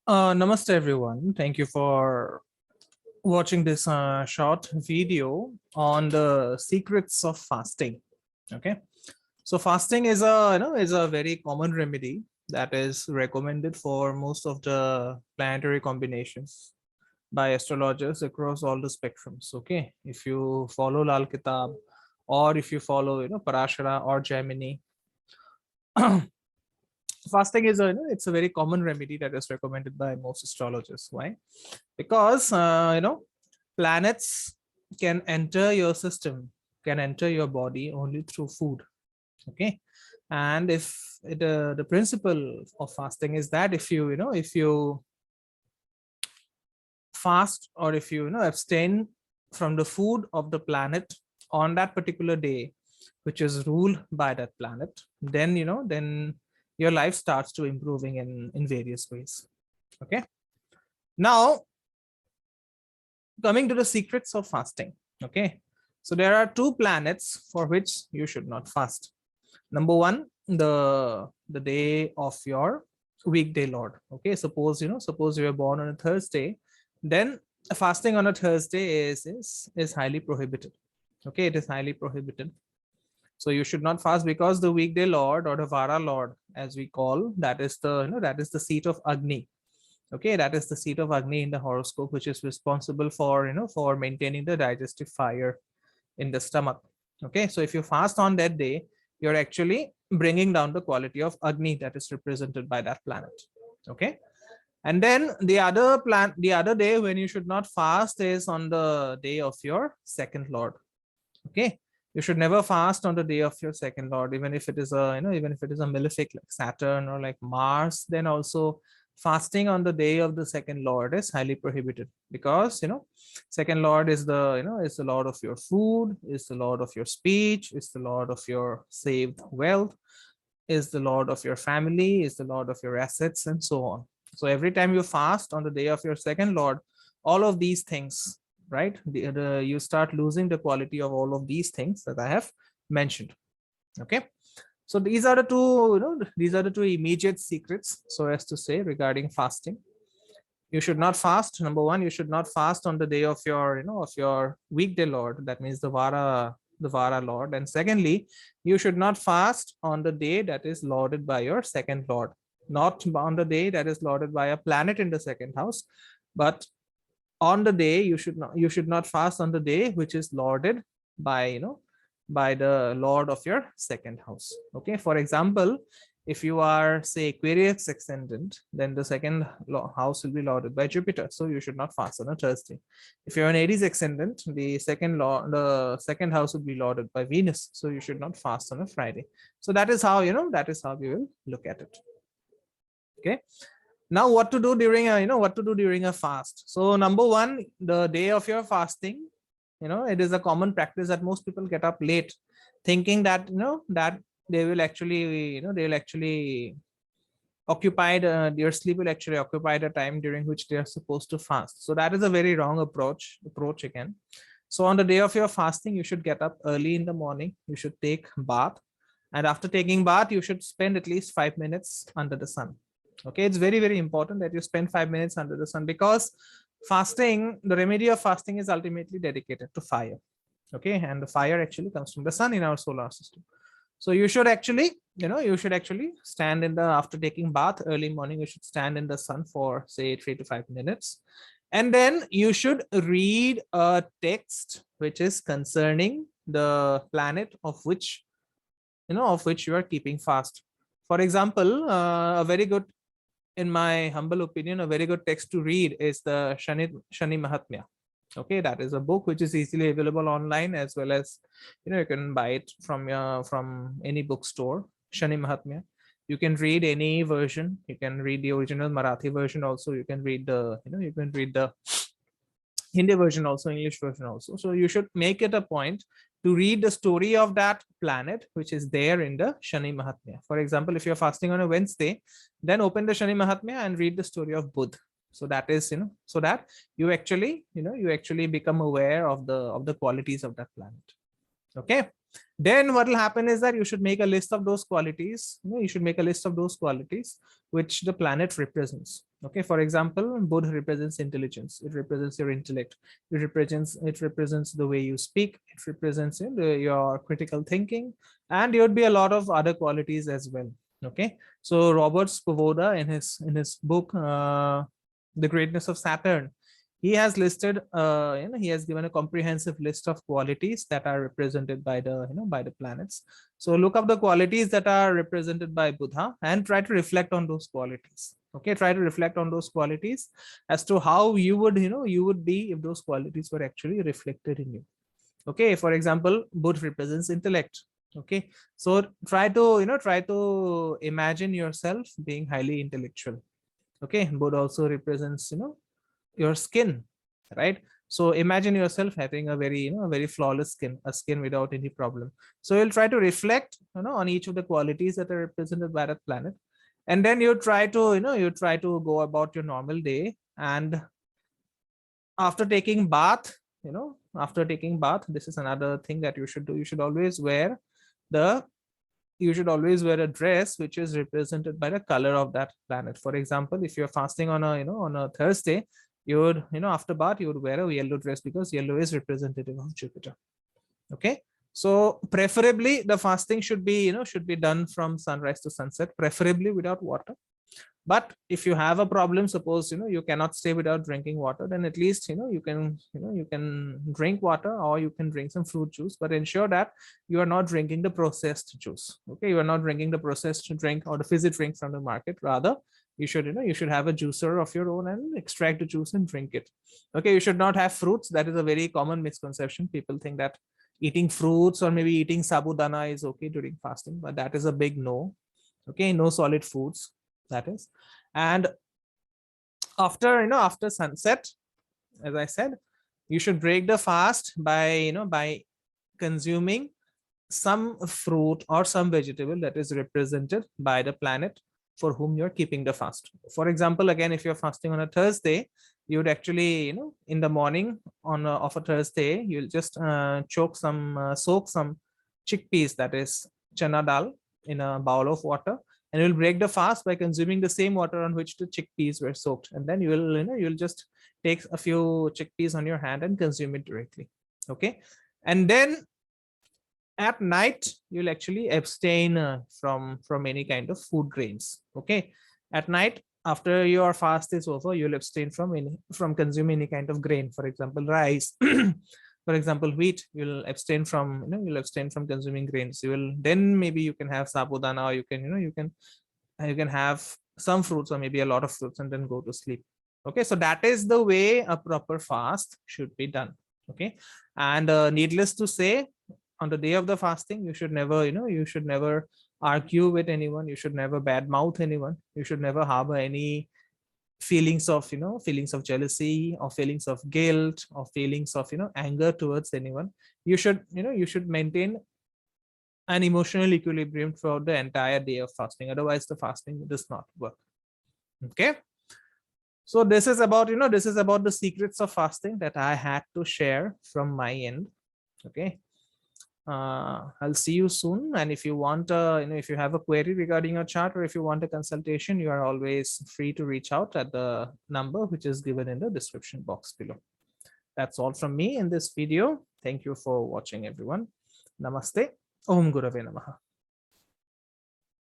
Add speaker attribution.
Speaker 1: Namaste everyone. Thank you for watching this short video on the secrets of fasting. Okay, so fasting is a very common remedy that is recommended for most of the planetary combinations by astrologers across all the spectrums. Okay, if you follow Lal Kitab, or if you follow Parashara or Gemini, fasting is it's a very common remedy that is recommended by most astrologers. Why? Because planets can enter your system, can enter your body only through food. Okay, and if the principle of fasting is that if you fast, or if you abstain from the food of the planet on that particular day, which is ruled by that planet, then then your life starts to improving in various ways. Okay, now coming to the secrets of fasting. Okay, so there are two planets for which you should not fast. Number one, the day of your weekday lord. Okay, suppose you are born on a Thursday, then fasting on a Thursday is highly prohibited. Okay, it is highly prohibited. So you should not fast, because the weekday lord, or the vara lord as we call, that is the seat of Agni. Okay, that is the seat of Agni in the horoscope, which is responsible for for maintaining the digestive fire in the stomach. Okay, so if you fast on that day, you're actually bringing down the quality of Agni that is represented by that planet. Okay, and then the other day when you should not fast is on the day of your second lord. Okay, you should never fast on the day of your second lord, even if it is a even if it is a malefic like Saturn or like Mars. Then also fasting on the day of the second lord is highly prohibited, because second lord is is the lord of your food, is the lord of your speech, is the lord of your saved wealth, is the lord of your family, is the lord of your assets, and so on. So every time you fast on the day of your second lord, all of these things, right, you start losing the quality of all of these things that I have mentioned. Okay, so these are the two these are the two immediate secrets, so as to say, regarding fasting. You should not fast. Number one, you should not fast on the day of your of your weekday lord, that means the vara lord. And secondly, you should not fast on the day that is lorded by your second lord, not on the day that is lorded by a planet in the second house, but on the day you should not fast on the day which is lorded by by the lord of your second house. Okay, for example, if you are, say, Aquarius ascendant, then the second house will be lorded by Jupiter, so you should not fast on a Thursday. If you're an Aries ascendant, the second house will be lorded by Venus, so you should not fast on a Friday. So that is how that is how we will look at it. Okay, now what to do during a what to do during a fast. So number one, the day of your fasting, it is a common practice that most people get up late, thinking that that they will actually they will actually occupy their sleep will actually occupy the time during which they are supposed to fast. So that is a very wrong approach again. So on the day of your fasting, you should get up early in the morning, you should take bath, and after taking bath, you should spend at least 5 minutes under the sun. Okay, it's very, very important that you spend 5 minutes under the sun, because fasting, the remedy of fasting is ultimately dedicated to fire. Okay, and the fire actually comes from the sun in our solar system. So you should actually stand in the, after taking bath early morning, you should stand in the sun for, say, 3 to 5 minutes, and then you should read a text which is concerning the planet of which you are keeping fast. For example, a very good, in my humble opinion, a very good text to read is the Shani Mahatmya. Okay, that is a book which is easily available online, as well as you can buy it from any bookstore. Shani Mahatmya. You can read any version. You can read the original Marathi version also. You can read the you can read the Hindi version also, English version also. So you should make it a point to read the story of that planet which is there in the Shani Mahatmya. For example, if you're fasting on a Wednesday, then open the Shani Mahatmya and read the story of Buddha. So that is so that you actually you actually become aware of the qualities of that planet. Okay. Then what will happen is that you should make a list of those qualities. You should make a list of those qualities which the planet represents. Okay. For example, Buddha represents intelligence. It represents your intellect. It represents the way you speak. It represents your critical thinking, and there would be a lot of other qualities as well. Okay. So Robert Spovoda in his book, The Greatness of Saturn, he has listed he has given a comprehensive list of qualities that are represented by the by the planets. So look up the qualities that are represented by Buddha and try to reflect on those qualities. Okay, try to reflect on those qualities as to how you would you would be if those qualities were actually reflected in you. Okay, for example, Buddha represents intellect. Okay, so try to imagine yourself being highly intellectual. Okay, Buddha also represents your skin, right? So imagine yourself having a very very flawless skin, a skin without any problem. So you'll try to reflect on each of the qualities that are represented by that planet, and then you try to you try to go about your normal day. And after taking bath, after taking bath, this is another thing that you should do. The you should always wear a dress which is represented by the color of that planet. For example, if you're fasting on a on a Thursday, you would after bath you would wear a yellow dress, because yellow is representative of Jupiter. Okay, so preferably the fasting should be should be done from sunrise to sunset, preferably without water. But if you have a problem, suppose you cannot stay without drinking water, then at least you can drink water, or you can drink some fruit juice, but ensure that you are not drinking the processed juice. Okay, you are not drinking the processed drink or the fizzy drink from the market. Rather, you should you should have a juicer of your own and extract the juice and drink it. Okay, you should not have fruits. That is a very common misconception. People think that eating fruits or maybe eating sabudana is okay during fasting, but that is a big no. Okay, no solid foods, that is. And after sunset, as I said, you should break the fast by consuming some fruit or some vegetable that is represented by the planet for whom you're keeping the fast. For example, again, if you're fasting on a Thursday, you would actually in the morning of a Thursday, you'll just soak some chickpeas, that is chana dal, in a bowl of water, and you'll break the fast by consuming the same water on which the chickpeas were soaked. And then you'll just take a few chickpeas on your hand and consume it directly. Okay, and then at night you'll actually abstain from any kind of food grains. Okay, at night after your fast is over, you'll abstain from consuming any kind of grain. For example, rice, for example, wheat. You'll abstain from consuming grains. Then maybe you can have sabudana, or you can have some fruits or maybe a lot of fruits, and then go to sleep. Okay, so that is the way a proper fast should be done. Okay, and needless to say, on the day of the fasting, you should never argue with anyone. You should never badmouth anyone. You should never harbor any feelings of jealousy, or feelings of guilt, or feelings of anger towards anyone. You should maintain an emotional equilibrium throughout the entire day of fasting. Otherwise, the fasting does not work. Okay, so this is about the secrets of fasting that I had to share from my end. Okay, I'll see you soon. And if you want if you have a query regarding your chart, or if you want a consultation, you are always free to reach out at the number which is given in the description box below. That's all from me in this video. Thank you for watching, everyone. Namaste. Om Gurave Namaha.